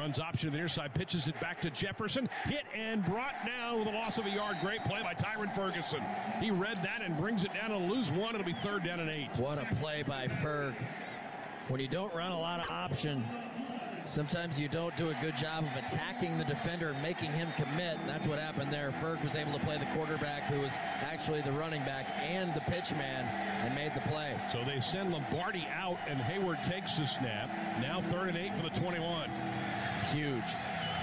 runs option to the near side, pitches it back to Jefferson. Hit and brought down with a loss of a yard. Great play by Tyron Ferguson. He read that and brings it down to lose one. It'll be 3rd down and 8. What a play by Ferg. When you don't run a lot of option, sometimes you don't do a good job of attacking the defender and making him commit. And that's what happened there. Ferg was able to play the quarterback, who was actually the running back and the pitch man, and made the play. So they send Lombardi out, and Hayward takes the snap. Now 3rd and 8 for the 21. Huge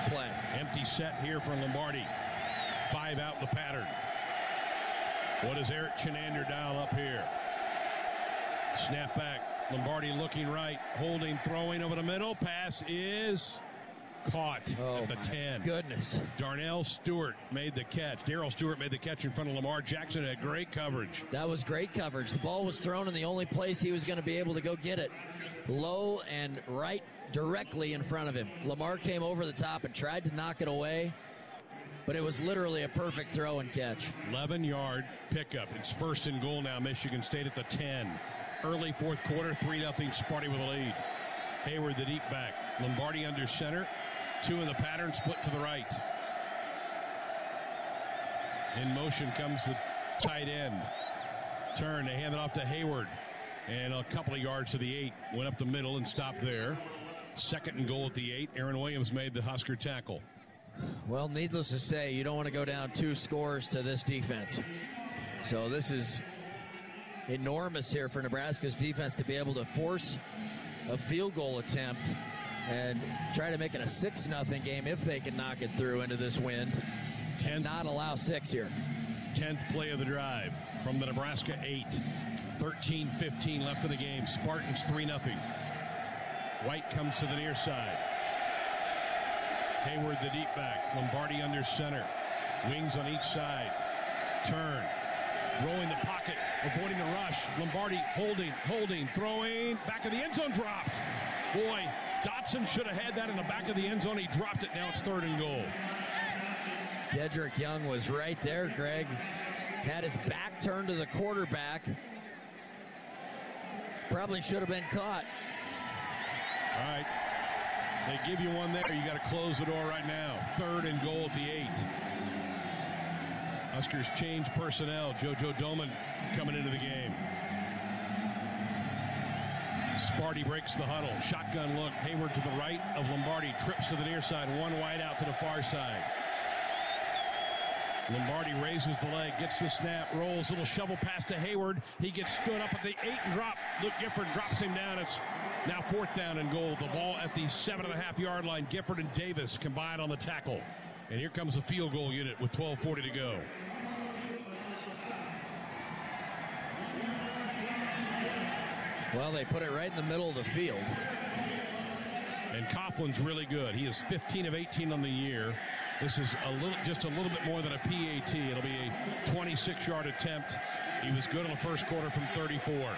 play. Empty set here for Lombardi. 5 out in the pattern. What does Eric Chenander dial up here? Snap back. Lombardi looking right, holding, throwing over the middle. Pass is caught at the 10. Goodness. Darnell Stewart made the catch. Darrell Stewart made the catch in front of Lamar Jackson. Had great coverage. That was great coverage. The ball was thrown in the only place he was going to be able to go get it. Low and right directly in front of him. Lamar came over the top and tried to knock it away, but it was literally a perfect throw and catch. 11-yard pickup. It's 1st and goal now. Michigan State at the 10. Early 4th quarter, 3-0 Sparty with a lead. Hayward the deep back. Lombardi under center. 2 in the pattern, split to the right. In motion comes the tight end. Turn, they hand it off to Hayward. And a couple of yards to the 8. Went up the middle and stopped there. 2nd and goal at the 8. Aaron Williams made the Husker tackle. Well, needless to say, you don't want to go down 2 scores to this defense. So this is enormous here for Nebraska's defense to be able to force a field goal attempt and try to make it a 6-0 game if they can knock it through into this wind and not allow 6 here. 10th play of the drive from the Nebraska 8. 13-15 left in the game. Spartans 3-0. White comes to the near side. Hayward the deep back. Lombardi under center. Wings on each side. Turn. Rolling the pocket, avoiding the rush. Lombardi holding, throwing. Back of the end zone, dropped. Boy, Dotson should have had that in the back of the end zone. He dropped it. Now it's 3rd and goal. Dedrick Young was right there, Greg. Had his back turned to the quarterback. Probably should have been caught. All right. They give you one there. You got to close the door right now. 3rd and goal at the 8. Huskers change personnel. JoJo Doman coming into the game. Sparty breaks the huddle. Shotgun look. Hayward to the right of Lombardi. Trips to the near side. One wide out to the far side. Lombardi raises the leg, gets the snap, rolls, little shovel pass to Hayward. He gets stood up at the 8 and drop. Luke Gifford drops him down. It's now 4th down and goal. The ball at the 7.5-yard line. Gifford and Davis combined on the tackle. And here comes the field goal unit with 12:40 to go. Well, they put it right in the middle of the field. And Coughlin's really good. He is 15 of 18 on the year. This is just a little bit more than a PAT. It'll be a 26-yard attempt. He was good in the first quarter from 34.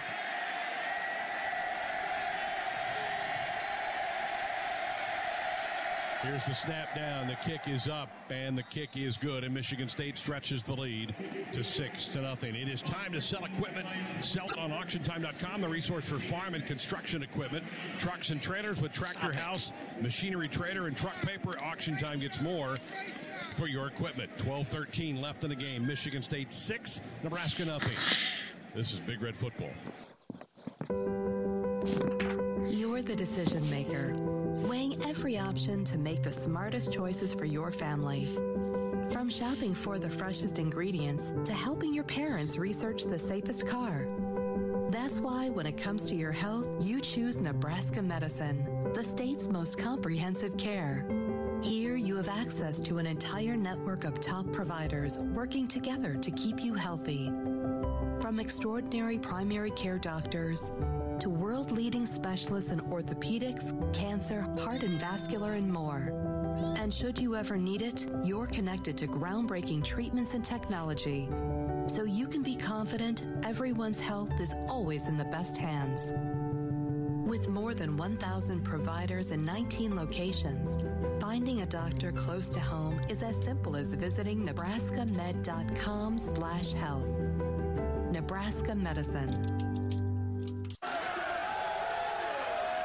Here's the snap down. The kick is up, and the kick is good. And Michigan State stretches the lead to 6-0. It is time to sell equipment. Sell it on AuctionTime.com, the resource for farm and construction equipment. Trucks and trailers with Tractor House, Machinery Trader, and Truck Paper. Auction Time gets more for your equipment. 12-13 left in the game. Michigan State 6, Nebraska 0. This is Big Red Football. You're the decision maker, weighing every option to make the smartest choices for your family. From shopping for the freshest ingredients to helping your parents research the safest car. That's why when it comes to your health, you choose Nebraska Medicine, the state's most comprehensive care. Here you have access to an entire network of top providers working together to keep you healthy. From extraordinary primary care doctors to world-leading specialists in orthopedics, cancer, heart and vascular, and more. And should you ever need it, you're connected to groundbreaking treatments and technology. So you can be confident everyone's health is always in the best hands. With more than 1,000 providers in 19 locations, finding a doctor close to home is as simple as visiting nebraskamed.com/health. Nebraska Medicine.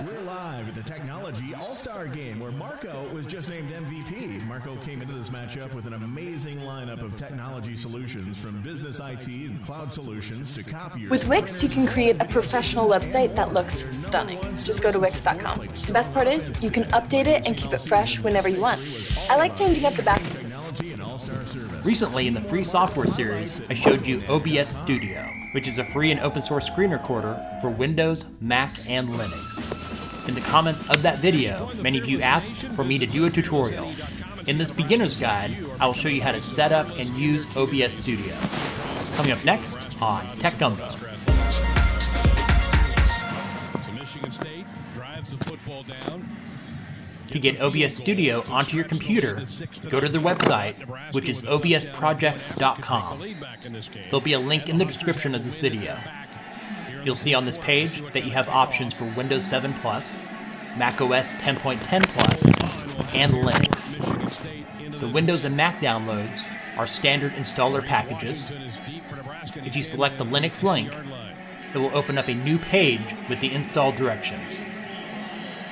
We're live at the Technology All-Star Game where Marco was just named MVP. Marco came into this matchup with an amazing lineup of technology solutions from business IT and cloud solutions to copiers. With Wix, you can create a professional website that looks stunning. Just go to Wix.com. The best part is you can update it and keep it fresh whenever you want. I like changing up the back. Recently in the free software series, I showed you OBS Studio, which is a free and open source screen recorder for Windows, Mac, and Linux. In the comments of that video, many of you asked for me to do a tutorial. In this beginner's guide, I will show you how to set up and use OBS Studio. Coming up next on Tech Gumbo. Michigan State drives the football down. To get OBS Studio onto your computer, go to their website, which is obsproject.com. There'll be a link in the description of this video. You'll see on this page that you have options for Windows 7 Plus, Mac OS 10.10 Plus, and Linux. The Windows and Mac downloads are standard installer packages. If you select the Linux link, it will open up a new page with the install directions.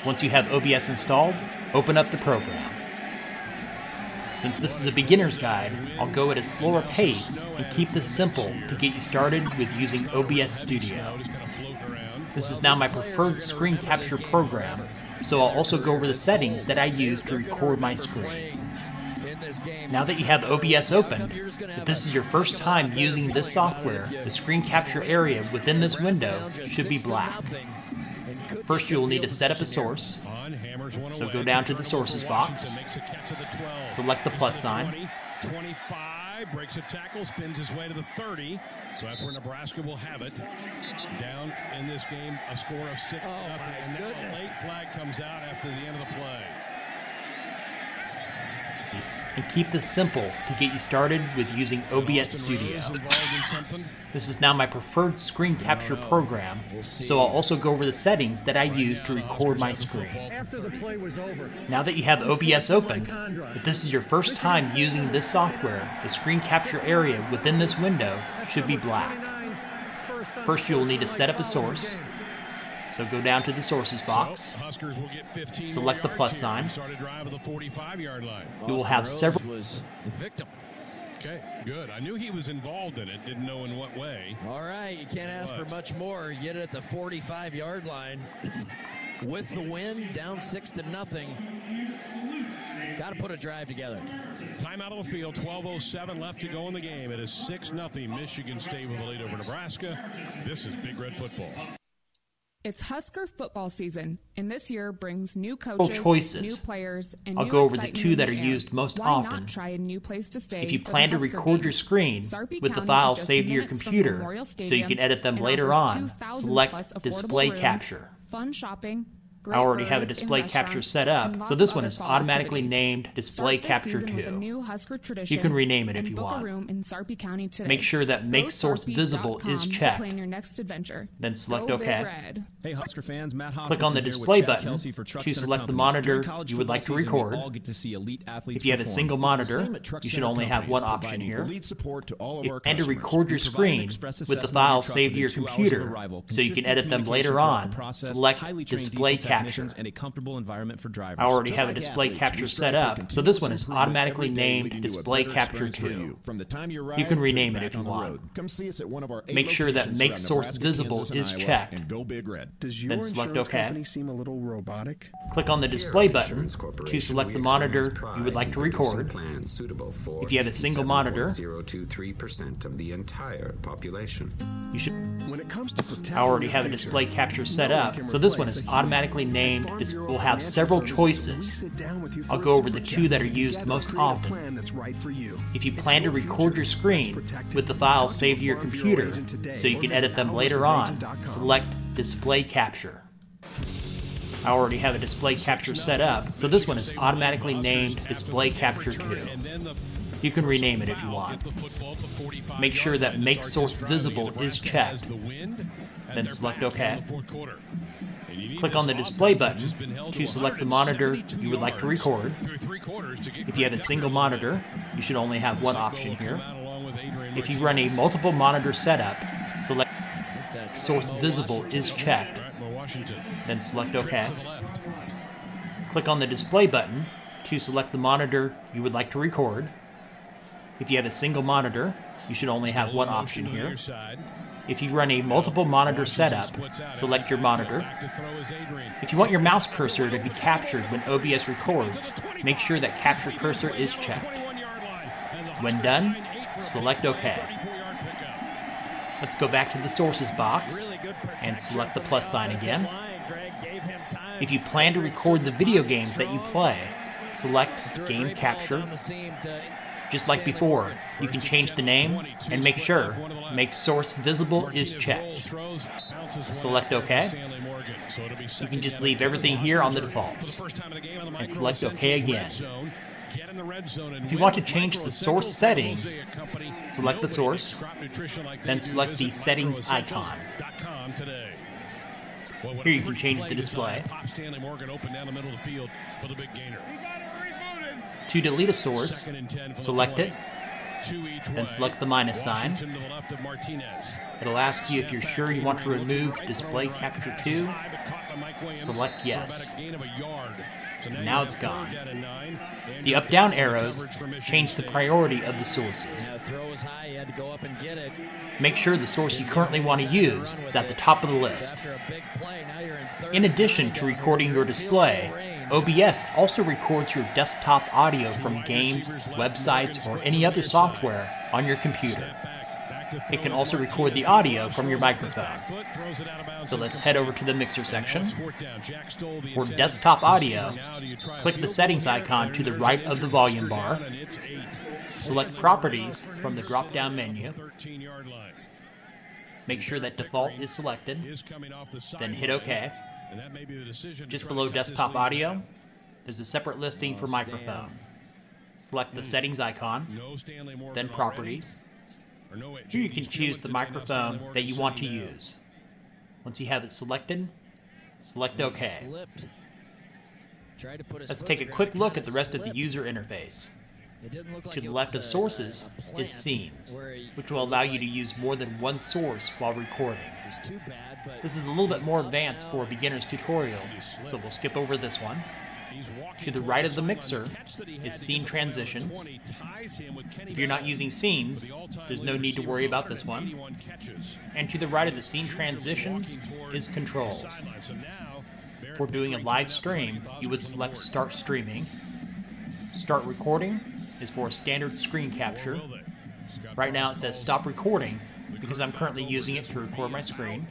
Once you have OBS installed, open up the program. Since this is a beginner's guide, I'll go at a slower pace and keep this simple to get you started with using OBS Studio. This is now my preferred screen capture program, so I'll also go over the settings that I use to record my screen. Now that you have OBS open, if this is your first time using this software, the screen capture area within this window should be black. First, you will need to set up a source, so go down to the sources box, select the plus sign, 25, breaks a tackle, spins his way to the 30, so that's where Nebraska will have it. Down in this game, a score of 6-0, and now a late flag comes out after the end of the play. and keep this simple to get you started with using OBS Studio. This is now my preferred screen capture program, so I'll also go over the settings that I use to record my screen. Now that you have OBS open, if this is your first time using this software, the screen capture area within this window should be black. First, you will need to set up a source. So go down to the sources box, select the plus sign. You will have several. Was the victim. Okay, good. I knew he was involved in it, didn't know in what way. All right, you can't ask for much more. You get it at the 45-yard line. With the win, down 6-0. Got to put a drive together. Time out of the field, 12:07 left to go in the game. It is 6-0 Michigan State with a lead over Nebraska. This is Big Red football. It's Husker football season, and this year brings new coaches, choices. new players, and I'll new go over the excitement two in that the are air. used most Why often. not try a new place to stay If you for plan the to Husker record your games? screen Sarpy with the County files is just saved to your minutes from computer Memorial so you Stadium can edit them and later offers on, 2,000 select plus affordable Display rooms, Capture. fun shopping, I great already have a burgers and display capture restaurants, set and up, lots so this of one other is fall automatically activities. named Display Start this Capture season with a 2. new Husker You tradition can rename it if and you book want. a room in Sarpy County today. Make sure that Make Go Source Visible is sarpy.com to checked. plan your next adventure. Then select Go Big OK. Red. Hey Husker fans, Matt Click on the Hopkinson here display with Chad button Kelsey for Truck to Center select the Companies. monitor During college you would like to football season, we record. all get to see elite athletes If you have a perform. single It's the monitor, same at Truck you should Center only have Companies, one option providing here. elite support to all of our And to customers. record your We provide an screen express with the assessment of files your truck saved to your within 2 hours of computer arrival. so you can Consistent edit them later communication throughout on. the process, Select highly trained Display diesel Capture. technicians, and a comfortable environment for drivers. I already Just have a like display athletes, capture we set strive for up, so this one continuous is improvement automatically every day, named leading to a Display better Capture experience for 2. you. From the time you arrive You can to rename it back if you on the want. road. Come see us at one of our 8 Make sure that locations Make around Source Nebraska, Visible Kansas, and is Iowa, checked. and go Big Red. Does your Then select insurance OK. company seem a little robotic? Click on the display button to select the monitor you would like to record. If you have a single monitor, 0.023% of the entire population. you should. When it comes to protecting I already your have a future, display capture no set one up, can so this one replace is a automatically human named. farm-bureau Will have financial several services. choices. We sit down with you I'll for go a over the super two chat that are and used together most create a often. plan that's right for you. If you It's plan to your record future. your Let's screen protect with the it. files Talk saved to a your Farm Bureau computer agent today so you or can visit edit them later on, outdoorsagent.com. select Display Capture. I already have a display capture set up, so this one is automatically named Display Capture 2. You can rename it if you want. Make sure that Make Source Visible is checked. Then select OK. Click on the display button to select the monitor you would like to record. If you have a single monitor, you should only have one option here. If you run a multiple monitor setup, select Source Visible is checked. then select OK. Click on the display button to select the monitor you would like to record. If you have a single monitor, you should only have one option here. If you run a multiple monitor setup, select your monitor. If you want your mouse cursor to be captured when OBS records, make sure that capture cursor is checked. When done, select OK. Let's go back to the sources box and select the plus sign again. If you plan to record the video games that you play, select Game Capture. Just like before, you can change the name and make sure Make Source Visible is checked. Select OK. You can just leave everything here on the defaults. And select OK again. If you want to change the source settings, select the source, then select the settings icon. Here you can change the display. To delete a source, select it, then select the minus sign. It'll ask you if you're sure you want to remove Display Capture 2. Select yes. Now it's gone. The up-down arrows change the priority of the sources. Make sure the source you currently want to use is at the top of the list. In addition to recording your display, OBS also records your desktop audio from games, websites, or any other software on your computer. It can also record the audio from your microphone. So let's head over to the mixer section. For desktop audio, click the settings icon to the right of the volume bar. Select Properties from the drop-down menu. Make sure that default is selected, then hit OK. Just below desktop audio, there's a separate listing for microphone. Select the settings icon, then Properties. Here you can choose the microphone that you want to use. Once you have it selected, select OK. Let's take a quick look at the rest of the user interface. To the left of sources is scenes, which will allow you to use more than one source while recording. This is a little bit more advanced for a beginner's tutorial, so we'll skip over this one. To the right of the mixer is scene transitions. If you're not using scenes, there's no need to worry about this one. And to the right of the scene transitions is controls. For doing a live stream, you would select Start Streaming. Start Recording is for a standard screen capture. Right now it says Stop Recording because I'm currently using it to record my screen.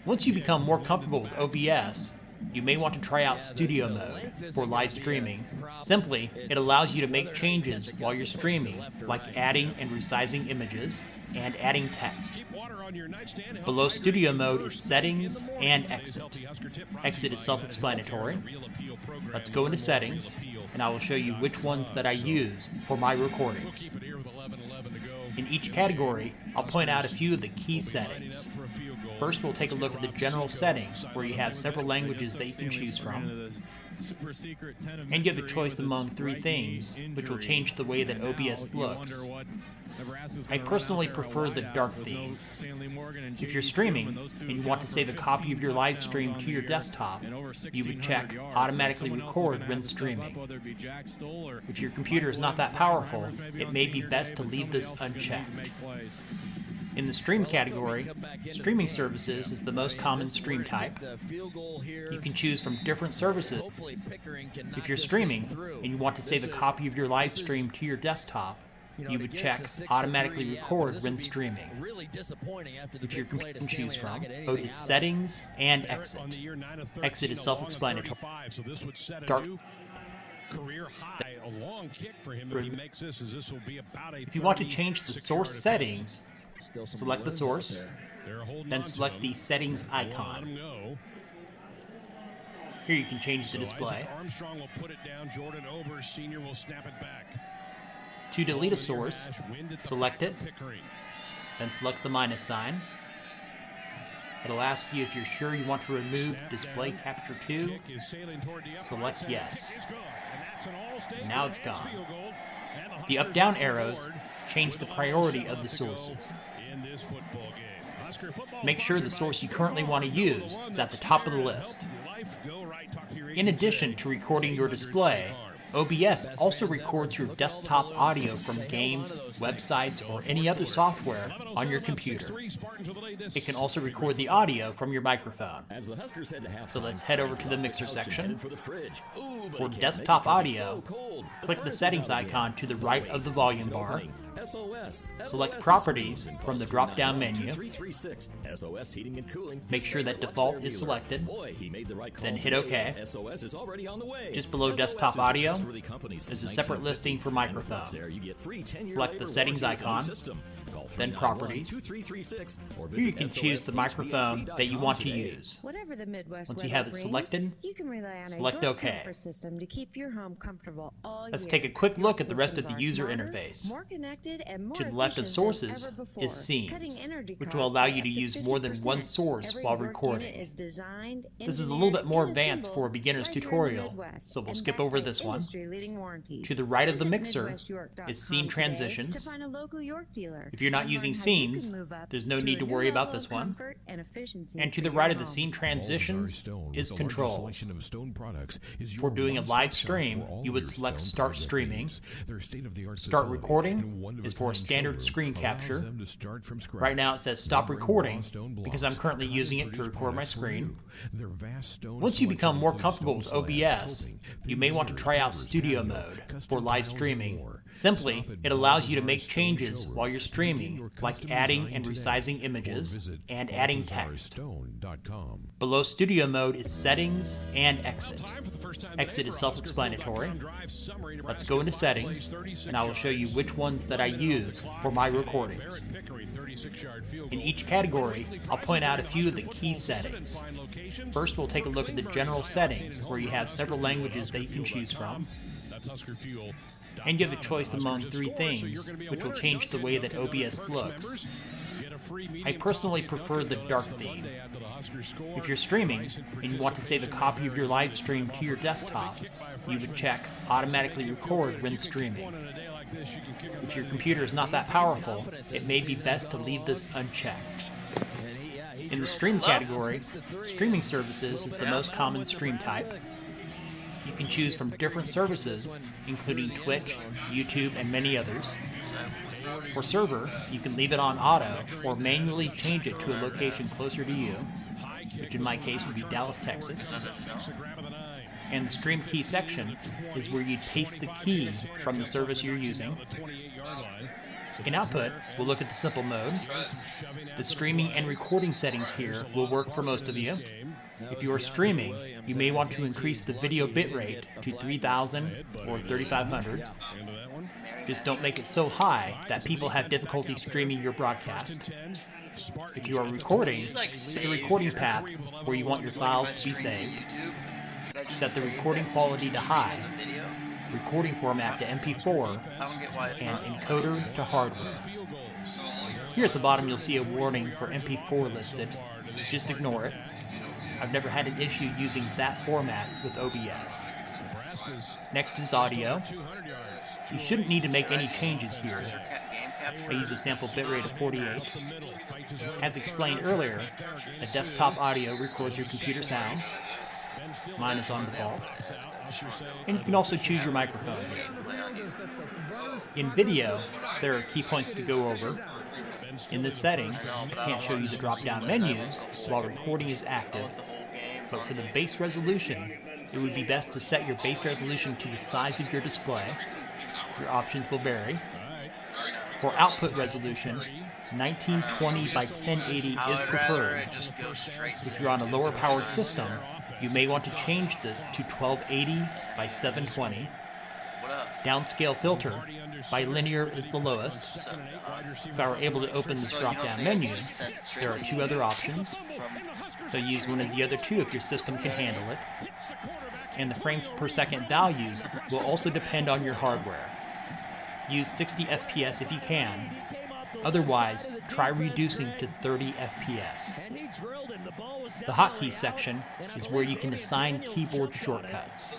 Once you become more comfortable with OBS, you may want to try out Studio Mode for live streaming. Simply, it allows you to make changes while you're streaming, like adding and resizing images and adding text. Below Studio Mode is Settings and Exit. Exit is self-explanatory. Let's go into Settings, and I will show you which ones that I use for my recordings. In each category, I'll point out a few of the key settings. First, we'll take a look at the general settings, where you have several languages that you can choose from. And you have a choice among 3 themes, which will change the way that OBS looks. I personally prefer the dark theme. If you're streaming, and you want to save a copy of your live stream to your desktop, you would check Automatically Record when streaming. If your computer is not that powerful, it may be best to leave this unchecked. In the stream category, streaming services is the most common stream type. You can choose from different services. If you're streaming and you want to save a copy of your live stream to your desktop, you would check Automatically Record when streaming. If your computer can choose from, mode is Settings and Exit. Exit is self-explanatory. If you want to change the source settings, select the source, then select the settings icon. Here you can change the display. To delete a source, select it, then select the minus sign. It'll ask you if you're sure you want to remove Display Capture 2. Select yes. Now it's gone. The up-down arrows change the priority of the sources. Make sure the source you currently want to use is at the top of the list. In addition to recording your display, OBS also records your desktop audio from games, websites, or any other software on your computer. It can also record the audio from your microphone. So let's head over to the mixer section. For desktop audio, click the settings icon to the right of the volume bar. Select Properties from the drop-down menu. Make sure that Default is selected, then hit OK. Just below Desktop Audio, there's a separate listing for microphone. Select the settings icon, then Properties. Here you can choose the microphone that you want to use. Once you have it selected, select OK. Let's take a quick look at the rest of the user interface. To the left of Sources is Scenes, which will allow you to use more than one source while recording. This is a little bit more advanced for a beginner's tutorial, so we'll skip over this one. To the right of the mixer is Scene Transitions. If you're not using scenes, there's no need to worry about this one. And to the right of the Scene Transitions is Controls. For doing a live stream, you would select Start Streaming. Start Recording is for a standard screen capture. Right now it says Stop Recording because I'm currently using it to record my screen. Once you become more comfortable with OBS, you may want to try out Studio Mode for live streaming. Simply, it allows you to make changes while you're streaming, like adding and resizing images and adding text. Below Studio Mode is Settings and Exit. Exit is self-explanatory. Let's go into Settings, and I will show you which ones that I use for my recordings. In each category, I'll point out a few of the key settings. First, we'll take a look at the general settings, where you have several languages that you can choose from. And you have a choice among three things, which will change the way that OBS looks. I personally prefer the dark theme. If you're streaming and you want to save a copy of your live stream to your desktop, you would check Automatically Record when streaming. If your computer is not that powerful, it may be best to leave this unchecked. In the stream category, streaming services is the most common stream type. You can choose from different services, including Twitch, YouTube, and many others. For server, you can leave it on auto or manually change it to a location closer to you, which in my case would be Dallas, Texas. And the stream key section is where you paste the key from the service you're using. In output, we'll look at the simple mode. The streaming and recording settings here will work for most of you. If you are streaming, you may want to increase the video bitrate to 3000 or 3500. Just don't make it so high that people have difficulty streaming your broadcast. If you are recording, set the recording path where you want your files to be saved. Set the recording quality to high, recording format to MP4, and encoder to hardware. Here at the bottom you'll see a warning for MP4 listed. Just ignore it. I've never had an issue using that format with OBS. Next is audio. You shouldn't need to make any changes here. I use a sample bitrate of 48. As explained earlier, a desktop audio records your computer sounds. Mine is on default. And you can also choose your microphone here. In video, there are key points to go over. In this setting, I can't show you the drop-down menus while recording is active, but for the base resolution, it would be best to set your base resolution to the size of your display. Your options will vary. For output resolution, 1920 by 1080 is preferred. If you're on a lower powered system, you may want to change this to 1280 by 720. Downscale filter, bilinear is the lowest. If I were able to open this drop-down menu, there are two other options. So use one of the other two if your system can handle it. And the frames per second values will also depend on your hardware. Use 60 FPS if you can. Otherwise, try reducing to 30 FPS. The hotkey section is where you can assign keyboard shortcuts.